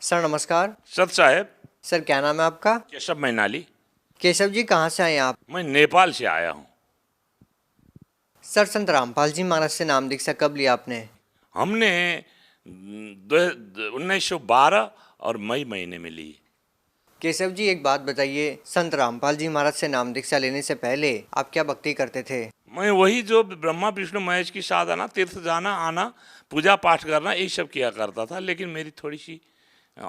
Sir नमस्कार। सत साहब। सर क्या नाम है आपका? केशव मैनाली। केशव जी कहाँ से आए हैं आप? मैं नेपाल से आया हूँ। सर संत रामपाल जी महाराज से नाम दीक्षा कब लिया आपने? हमने 1912 और मई महीने में ली। केशव जी एक बात बताइए, संत रामपाल जी महाराज से नाम दीक्षा लेने से पहले आप क्या भक्ति करते थे? मैं वही जो ब्रह्मा विष्णु महेश की साधना, तीर्थ जाना आना, पूजा पाठ करना, यही सब किया करता था, लेकिन मेरी थोड़ी सी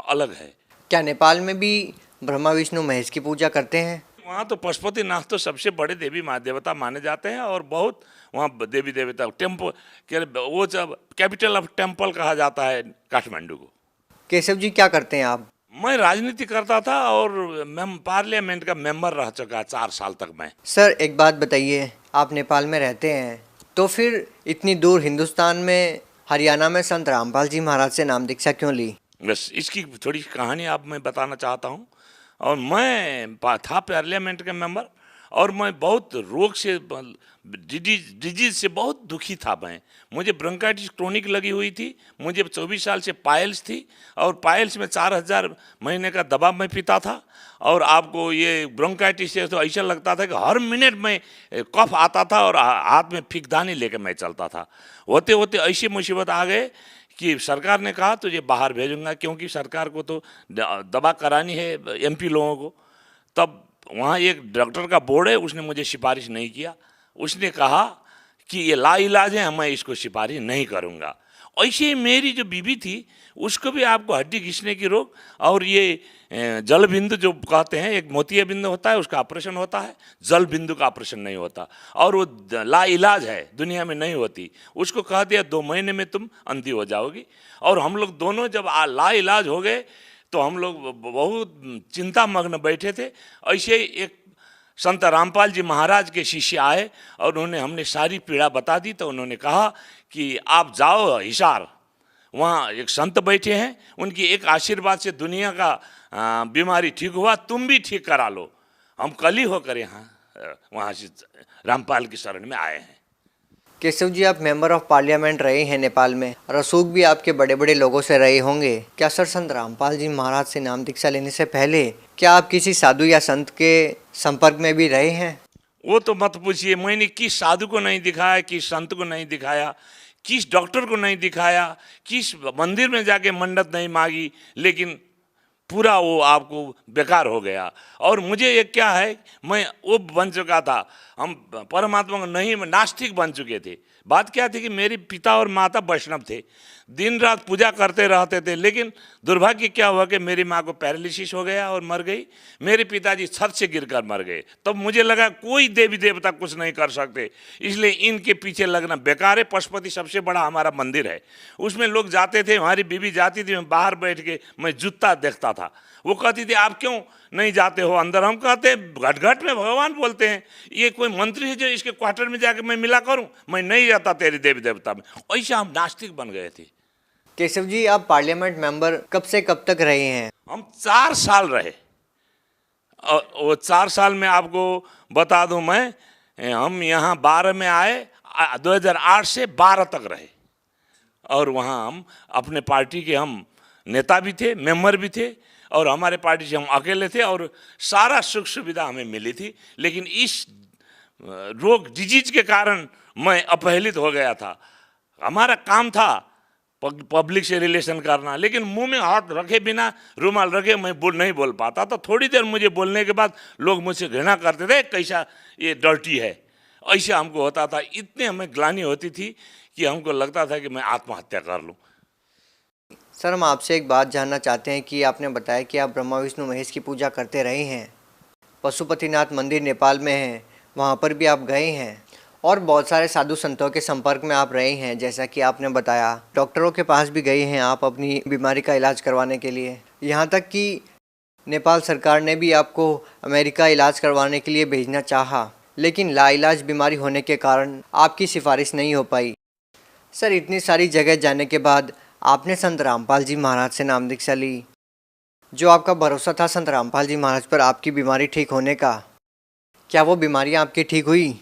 अलग है। क्या नेपाल में भी ब्रह्मा विष्णु महेश की पूजा करते हैं? वहाँ तो पशुपतिनाथ तो सबसे बड़े देवी देवता माने जाते हैं और बहुत वहाँ देवी देवता टेम्पल के वो जब कैपिटल ऑफ टेम्पल कहा जाता है काठमांडू को। केशव जी क्या करते हैं आप? मैं राजनीति करता था और पार्लियामेंट का मेंबर रह चुका 4 साल तक मैं। सर एक बात बताइए, आप नेपाल में रहते हैं तो फिर इतनी दूर हिंदुस्तान में हरियाणा में संत रामपाल जी महाराज से नाम दीक्षा क्यों ली? बस इसकी थोड़ी कहानी आप मैं बताना चाहता हूँ। और मैं था पार्लियामेंट का मेंबर और मैं बहुत रोग से डिजीज से बहुत दुखी था। मुझे ब्रोंकाइटिस क्रोनिक लगी हुई थी। मुझे 24 साल से पायल्स थी और पायल्स में 4000 महीने का दवा मैं पीता था। और आपको ये ब्रोंकाइटिस से तो ऐसा लगता था कि हर मिनट में कफ आता था और हाथ में फिकदानी लेकर मैं चलता था। होते होते ऐसी मुसीबत आ गए कि सरकार ने कहा तुझे बाहर भेजूंगा, क्योंकि सरकार को तो दवा करानी है एमपी लोगों को। तब वहाँ एक डॉक्टर का बोर्ड है, उसने मुझे सिफारिश नहीं किया। उसने कहा कि ये लाइलाज है, मैं इसको सिफारिश नहीं करूँगा। ऐसे ही मेरी जो बीवी थी उसको भी आपको हड्डी घिसने की रोग और ये जल बिंदु जो कहते हैं, एक मोतिया बिंदु होता है उसका ऑपरेशन होता है, जल बिंदु का ऑपरेशन नहीं होता और वो लाइलाज है, दुनिया में नहीं होती। उसको कह दिया 2 महीने में तुम अंधी हो जाओगी। और हम लोग दोनों जब लाइलाज हो गए तो हम लोग बहुत चिंता मग्न बैठे थे। ऐसे ही एक संत रामपाल जी महाराज के शिष्य आए और उन्होंने हमने सारी पीड़ा बता दी। तो उन्होंने कहा कि आप जाओ हिसार, वहाँ एक संत बैठे हैं, उनकी एक आशीर्वाद से दुनिया का बीमारी ठीक हुआ, तुम भी ठीक करा लो। हम कल ही होकर यहाँ वहाँ से रामपाल की शरण में आए हैं। केशव जी आप मेंबर ऑफ पार्लियामेंट रहे हैं नेपाल में, रसूख भी आपके बड़े बड़े लोगों से रहे होंगे। क्या सर संत रामपाल जी महाराज से नाम दीक्षा लेने से पहले क्या आप किसी साधु या संत के संपर्क में भी रहे हैं? वो तो मत पूछिए। मैंने किस साधु को नहीं दिखाया, किस संत को नहीं दिखाया, किस डॉक्टर को नहीं दिखाया, किस मंदिर में जाके मन्नत नहीं मांगी, लेकिन पूरा वो आपको बेकार हो गया। और मुझे ये क्या है, मैं वो बन चुका था, हम परमात्मा को नहीं, नास्तिक बन चुके थे। बात क्या थी कि मेरे पिता और माता वैष्णव थे, दिन रात पूजा करते रहते थे, लेकिन दुर्भाग्य क्या हुआ कि मेरी माँ को पैरालिसिस हो गया और मर गई। मेरे पिताजी छत से गिरकर मर गए। तब मुझे लगा कोई देवी देवता कुछ नहीं कर सकते, इसलिए इनके पीछे लगना बेकार है। पशुपति सबसे बड़ा हमारा मंदिर है, उसमें लोग जाते थे, हमारी बीवी जाती थी, मैं बाहर बैठ के मैं जूता देखता था। वो कहती थी आप क्यों नहीं जाते हो अंदर? हम कहते घट घट में भगवान बोलते हैं, ये कोई मंत्री है जो इसके क्वार्टर में जाके मैं मिला करूं? मैं नहीं जाता तेरी देवी देवता में। ऐसा हम नास्तिक बन गए थे। केशव जी आप पार्लियामेंट मेंबर कब से कब तक रहे हैं? हम 4 साल रहे। और वो 4 साल में आपको बता दूं मैं, हम यहाँ 12 में आए, 2008 से 12 तक रहे। और वहाँ हम अपने पार्टी के हम नेता भी थे, मेंबर भी थे, और हमारे पार्टी से हम अकेले थे और सारा सुख सुविधा हमें मिली थी। लेकिन इस रोग डिजीज के कारण मैं अपहेलित हो गया था। हमारा काम था पब्लिक से रिलेशन करना, लेकिन मुंह में हाथ रखे बिना रुमाल रखे मैं नहीं बोल पाता। तो थोड़ी देर मुझे बोलने के बाद लोग मुझसे घृणा करते थे, कैसा ये डर्टी है, ऐसे हमको होता था। इतने हमें ग्लानि होती थी कि हमको लगता था कि मैं आत्महत्या कर लूँ। सर हम आपसे एक बात जानना चाहते हैं कि आपने बताया कि आप ब्रह्मा विष्णु महेश की पूजा करते रहे हैं, पशुपतिनाथ मंदिर नेपाल में है, वहाँ पर भी आप गए हैं और बहुत सारे साधु संतों के संपर्क में आप रहे हैं, जैसा कि आपने बताया। डॉक्टरों के पास भी गए हैं आप अपनी बीमारी का इलाज करवाने के लिए, यहाँ तक कि नेपाल सरकार ने भी आपको अमेरिका इलाज करवाने के लिए भेजना चाहा, लेकिन लाइलाज बीमारी होने के कारण आपकी सिफारिश नहीं हो पाई। सर इतनी सारी जगह जाने के बाद आपने संत रामपाल जी महाराज से नाम दीक्षा ली। जो आपका भरोसा था संत रामपाल जी महाराज पर आपकी बीमारी ठीक होने का, क्या वो बीमारियां आपकी ठीक हुई?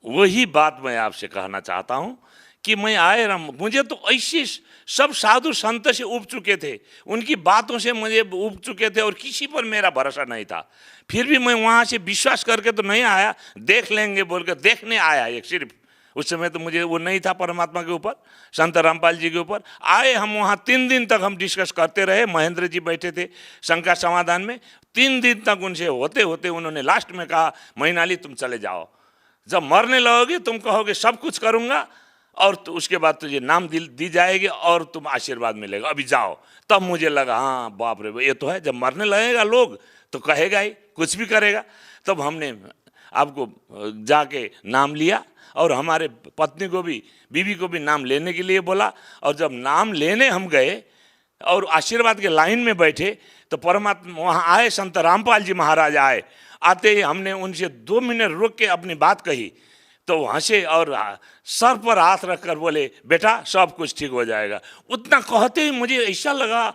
वही बात मैं आपसे कहना चाहता हूँ कि मैं मुझे तो ऐसी सब साधु संत से उब चुके थे, उनकी बातों से मुझे उब चुके थे और किसी पर मेरा भरोसा नहीं था। फिर भी मैं वहाँ से विश्वास करके तो नहीं आया, देख लेंगे बोल कर देखने आया एक सिर्फ। उस समय तो मुझे वो नहीं था परमात्मा के ऊपर, संत रामपाल जी के ऊपर। आए हम वहाँ 3 दिन तक हम डिस्कस करते रहे, महेंद्र जी बैठे थे शंका समाधान में। 3 दिन तक उनसे होते होते उन्होंने लास्ट में कहा, मैनाली तुम चले जाओ, जब मरने लगोगे तुम कहोगे सब कुछ करूँगा और तो उसके बाद तुझे नाम दी जाएगी और तुम आशीर्वाद मिलेगा, अभी जाओ। तब मुझे लगा हाँ बाप रे ये तो है, जब मरने लगेगा लोग तो कहेगा ही, कुछ भी करेगा। तब हमने आपको जाके नाम लिया और हमारे पत्नी को भी, बीवी को भी नाम लेने के लिए बोला। और जब नाम लेने हम गए और आशीर्वाद के लाइन में बैठे तो परमात्मा वहाँ आए, संत रामपाल जी महाराज आए। आते ही हमने उनसे 2 मिनट रुक के अपनी बात कही तो हंसे और सर पर हाथ रखकर बोले, बेटा सब कुछ ठीक हो जाएगा। उतना कहते ही मुझे ऐसा लगा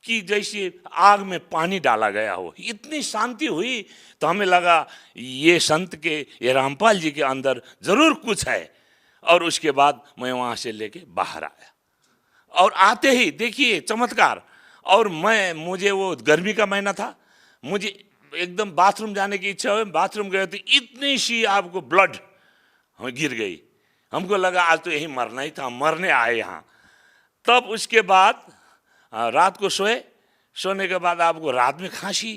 कि जैसे आग में पानी डाला गया हो, इतनी शांति हुई। तो हमें लगा ये संत के, ये रामपाल जी के अंदर ज़रूर कुछ है। और उसके बाद मैं वहाँ से लेके बाहर आया और आते ही देखिए चमत्कार। और मुझे वो गर्मी का महीना था, मुझे एकदम बाथरूम जाने की इच्छा हुई। बाथरूम गए तो इतनी सी आपको ब्लड गिर गई। हमको लगा आज तो यही मरना ही था, मरने आए यहाँ। तब उसके बाद रात को सोने के बाद आपको रात में खांसी,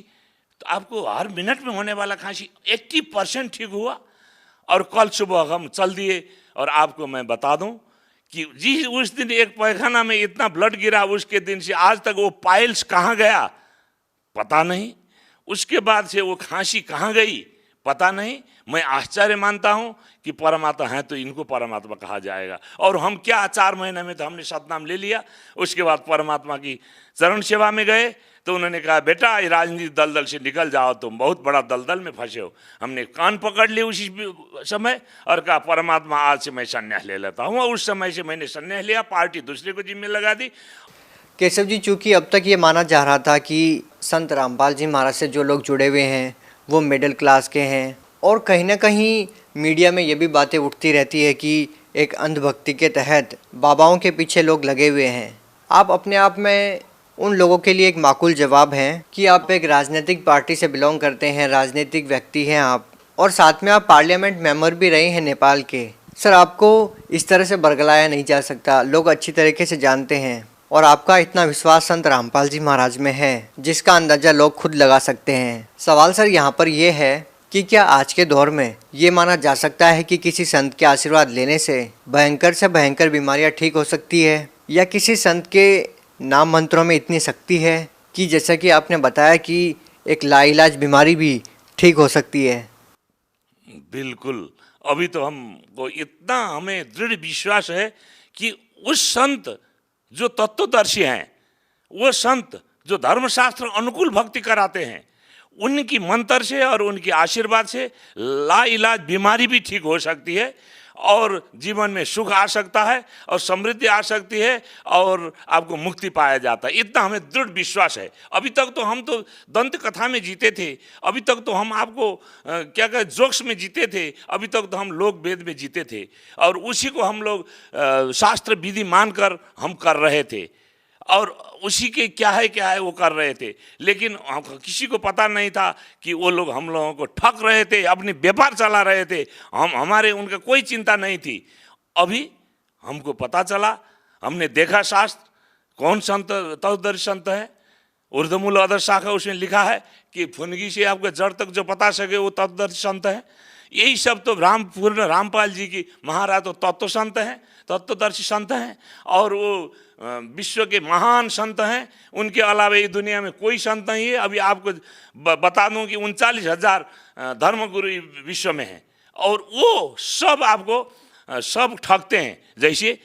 तो आपको हर मिनट में होने वाला खांसी 80% ठीक हुआ। और कल सुबह हम चल दिए। और आपको मैं बता दूं कि जी उस दिन एक पैखाना में इतना ब्लड गिरा, उसके दिन से आज तक वो पाइल्स कहाँ गया पता नहीं, उसके बाद से वो खांसी कहाँ गई पता नहीं। मैं आश्चर्य मानता हूँ कि परमात्मा है तो इनको परमात्मा कहा जाएगा। और हम क्या 4 महीने में तो हमने सतनाम ले लिया। उसके बाद परमात्मा की चरण सेवा में गए तो उन्होंने कहा, बेटा ये राजनीति दलदल से निकल जाओ, तुम बहुत बड़ा दलदल में फंसे हो। हमने कान पकड़ लिए उसी समय और कहा, परमात्मा आज से मैं संन्यास ले लेता हूँ। और उस समय से मैंने संन्यास लिया, पार्टी दूसरे को जिम्मे लगा दी। केशव जी, चूँकि अब तक ये माना जा रहा था कि संत रामपाल जी महाराज से जो लोग जुड़े हुए हैं वो मिडिल क्लास के हैं, और कहीं ना कहीं मीडिया में ये भी बातें उठती रहती है कि एक अंधभक्ति के तहत बाबाओं के पीछे लोग लगे हुए हैं। आप अपने आप में उन लोगों के लिए एक माकूल जवाब हैं कि आप एक राजनीतिक पार्टी से बिलोंग करते हैं, राजनीतिक व्यक्ति हैं आप, और साथ में आप पार्लियामेंट मेंबर भी रहे हैं नेपाल के। सर, आपको इस तरह से बरगलाया नहीं जा सकता, लोग अच्छी तरीके से जानते हैं। और आपका इतना विश्वास संत रामपाल जी महाराज में है जिसका अंदाज़ा लोग खुद लगा सकते हैं। सवाल सर यहाँ पर यह है कि क्या आज के दौर में ये माना जा सकता है कि किसी संत के आशीर्वाद लेने से भयंकर बीमारियां ठीक हो सकती है, या किसी संत के नाम मंत्रों में इतनी शक्ति है कि जैसा कि आपने बताया कि एक लाइलाज बीमारी भी ठीक हो सकती है? बिल्कुल। अभी तो हमको इतना हमें दृढ़ विश्वास है कि उस संत जो तत्वदर्शी हैं, वो संत जो धर्मशास्त्र अनुकूल भक्ति कराते हैं, उनकी मंत्र से और उनके आशीर्वाद से लाइलाज बीमारी भी ठीक हो सकती है और जीवन में सुख आ सकता है और समृद्धि आ सकती है और आपको मुक्ति पाया जाता है। इतना हमें दृढ़ विश्वास है। अभी तक तो हम तो दंत कथा में जीते थे, अभी तक तो हम आपको क्या कहते जोक्स में जीते थे, अभी तक तो हम लोक वेद में जीते थे और उसी को हम लोग शास्त्र विधि मानकर हम कर रहे थे और उसी के क्या है वो कर रहे थे। लेकिन किसी को पता नहीं था कि वो लोग हम लोगों को ठग रहे थे, अपनी व्यापार चला रहे थे। हमारे उनका कोई चिंता नहीं थी। अभी हमको पता चला, हमने देखा शास्त्र कौन संत तत्वदर्शी संत है। ऊर्ध्वमूल अधर शाखा उसमें लिखा है कि फुनगी से आपको जड़ तक जो पता सके वो तत्वदर्शी संत है। यही सब तो पूर्ण रामपाल जी की महाराज तो तत्व संत हैं, तत्वदर्शी संत हैं और वो विश्व के महान संत हैं। उनके अलावा इस दुनिया में कोई संत नहीं है। अभी आपको बता दूं कि 39,000 धर्मगुरु विश्व में हैं और वो सब आपको सब ठगते हैं। जैसे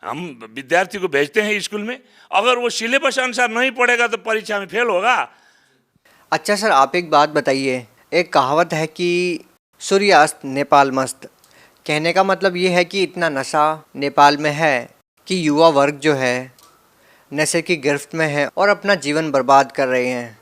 हम विद्यार्थी को भेजते हैं स्कूल में, अगर वो सिलेबस अनुसार नहीं पढ़ेगा तो परीक्षा में फेल होगा। अच्छा सर, आप एक बात बताइए, एक कहावत है कि सूर्यास्त नेपाल मस्त। कहने का मतलब ये है कि इतना नशा नेपाल में है कि युवा वर्ग जो है नशे की गिरफ्त में है और अपना जीवन बर्बाद कर रहे हैं।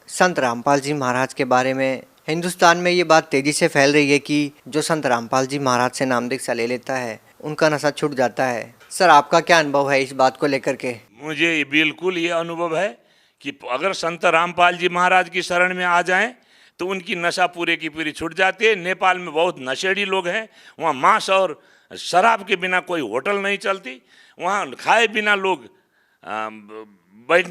संत रामपाल जी महाराज के बारे में हिंदुस्तान में ये बात तेज़ी से फैल रही है कि जो संत रामपाल जी महाराज से नाम दीक्षा ले लेता है उनका नशा छूट जाता है। सर आपका क्या अनुभव है इस बात को लेकर के? मुझे बिल्कुल ये अनुभव है कि अगर संत रामपाल जी महाराज की शरण में आ जाएं तो उनकी नशा पूरे की पूरी छूट जाती है। नेपाल में बहुत नशेड़ी लोग हैं, वहाँ मांस और शराब के बिना कोई होटल नहीं चलती, वहाँ खाए बिना लोग बैठ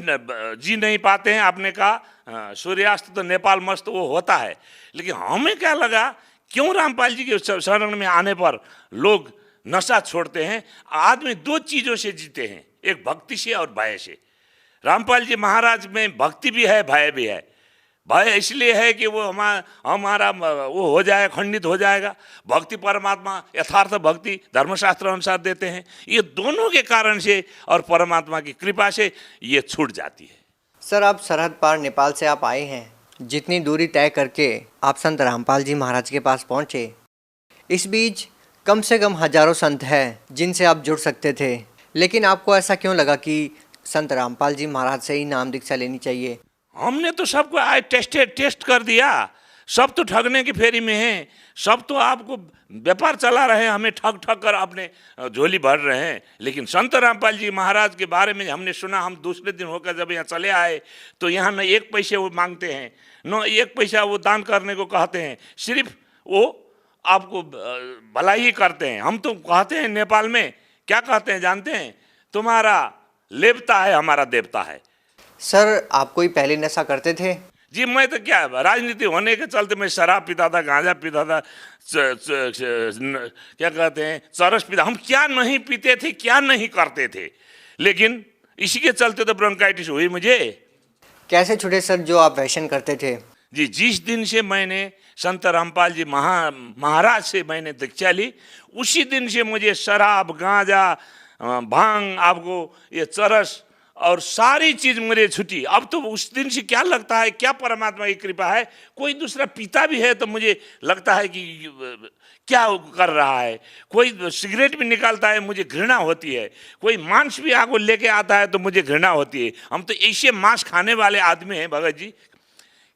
जी नहीं पाते हैं। आपने कहा सूर्यास्त तो नेपाल मस्त वो होता है, लेकिन हमें क्या लगा क्यों रामपाल जी के शरण में आने पर लोग नशा छोड़ते हैं। आदमी दो चीज़ों से जीते हैं, एक भक्ति से और भय से। रामपाल जी महाराज में भक्ति भी है, भय भी है। भय इसलिए है कि वो हमारा वो हो जाए, खंडित हो जाएगा। भक्ति परमात्मा यथार्थ भक्ति धर्मशास्त्र अनुसार देते हैं। ये दोनों के कारण से और परमात्मा की कृपा से ये छूट जाती है। सर आप सरहद पार नेपाल से आप आए हैं, जितनी दूरी तय करके आप संत रामपाल जी महाराज के पास पहुँचे, इस बीच कम से कम हजारों संत हैं जिनसे आप जुड़ सकते थे, लेकिन आपको ऐसा क्यों लगा कि संत रामपाल जी महाराज से ही नाम दीक्षा लेनी चाहिए? हमने तो सबको आज टेस्ट कर दिया, सब तो ठगने की फेरी में हैं, सब तो आपको व्यापार चला रहे हैं, हमें ठग ठग कर अपने झोली भर रहे हैं। लेकिन संत रामपाल जी महाराज के बारे में हमने सुना, हम दूसरे दिन होकर जब यहाँ चले आए तो यहाँ न एक पैसे वो मांगते हैं, न एक पैसा वो दान करने को कहते हैं, सिर्फ वो आपको भलाई ही करते हैं। हम तो कहते हैं नेपाल में क्या कहते हैं जानते हैं, तुम्हारा लेवता है हमारा देवता है। सर आप कोई पहले नशा करते थे? जी मैं तो क्या, राजनीति होने के चलते मैं शराब पीता था, गांजा पीता था, क्या कहते हैं चरस पीता। हम क्या नहीं पीते थे, क्या नहीं करते थे, लेकिन इसी के चलते तो ब्रोंकाइटिस हुई मुझे। कैसे छूटे सर जो आप वैशन करते थे? जी जिस दिन से मैंने संत रामपाल जी महाराज से मैंने दीक्षा ली, उसी दिन से मुझे शराब, गांजा, भांग, आपको ये चरस और सारी चीज़ मुझे छुटी। अब तो उस दिन से क्या लगता है, क्या परमात्मा की कृपा है, कोई दूसरा पीता भी है तो मुझे लगता है कि क्या कर रहा है। कोई सिगरेट भी निकालता है मुझे घृणा होती है, कोई मांस भी आगो लेके आता है तो मुझे घृणा होती है। हम तो ऐसे मांस खाने वाले आदमी हैं भगत जी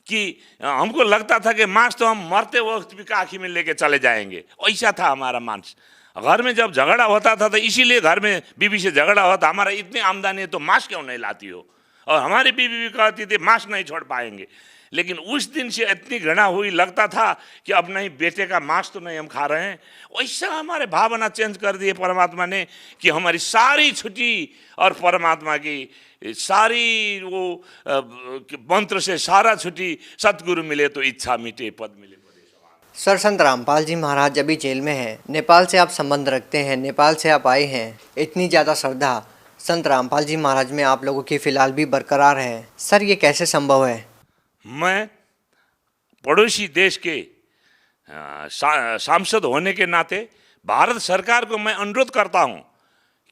कि हमको लगता था कि मांस तो हम मरते वक्त भी काखी में लेके चले जाएंगे, ऐसा था हमारा मांस। घर में जब झगड़ा होता था तो इसीलिए घर में बीवी से झगड़ा होता, हमारा इतनी आमदनी है तो मांस क्यों नहीं लाती हो, और हमारी बीवी भी कहती थी मांस नहीं छोड़ पाएंगे। लेकिन उस दिन से इतनी घृणा हुई, लगता था कि अब नहीं बेटे का मांस तो नहीं हम खा रहे हैं। वैसा हमारे भावना चेंज कर दिए परमात्मा ने कि हमारी सारी छुट्टी और परमात्मा की सारी वो मंत्र से सारा छुट्टी, सतगुरु मिले तो इच्छा मिटे पद मिले। सर संत रामपाल जी महाराज अभी जेल में हैं, नेपाल से आप संबंध रखते हैं, नेपाल से आप आए हैं, इतनी ज़्यादा श्रद्धा संत रामपाल जी महाराज में आप लोगों की फ़िलहाल भी बरकरार है, सर ये कैसे संभव है? मैं पड़ोसी देश के सांसद होने के नाते भारत सरकार को मैं अनुरोध करता हूं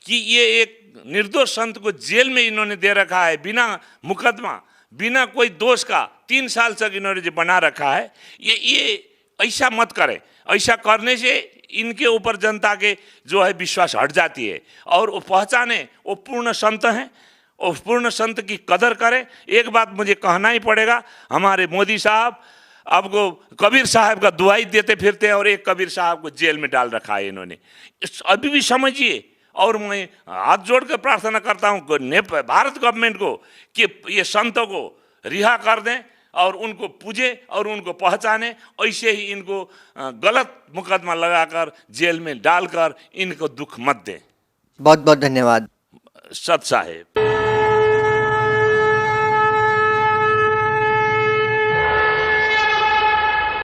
कि ये एक निर्दोष संत को जेल में इन्होंने दे रखा है, बिना मुकदमा, बिना कोई दोष का 3 साल तक इन्होंने जो बना रखा है, ये ऐसा मत करें। ऐसा करने से इनके ऊपर जनता के जो है विश्वास हट जाती है, और वो पहचाने वो पूर्ण संत हैं, और पूर्ण संत की कदर करें। एक बात मुझे कहना ही पड़ेगा, हमारे मोदी साहब आपको कबीर साहब का दुआई देते फिरते हैं, और एक कबीर साहब को जेल में डाल रखा है इन्होंने, अभी भी समझिए। और मैं हाथ जोड़कर प्रार्थना करता हूँ भारत गवर्नमेंट को कि ये संतों को रिहा कर दें और उनको पूजे और उनको पहचाने। ऐसे ही इनको गलत मुकदमा लगाकर जेल में डालकर इनको दुख मत दें। बहुत बहुत धन्यवाद सत साहेब।